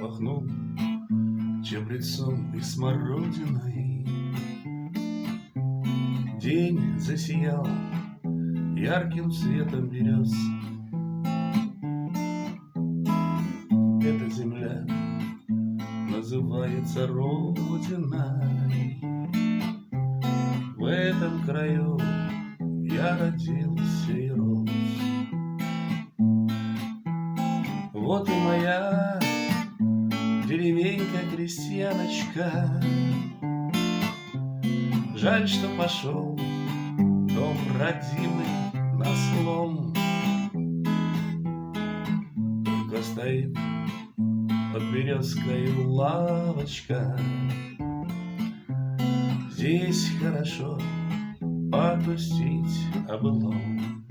пахнул чабрецом и смородиной. День засиял ярким светом берез. Эта земля называется Родиной. В этом краю я родился и рос. Вот и моя деревенька-крестьяночка. Жаль, что пошел дом родимый на слом. Только стоит под березкой лавочка. Здесь хорошо погрустить о былом.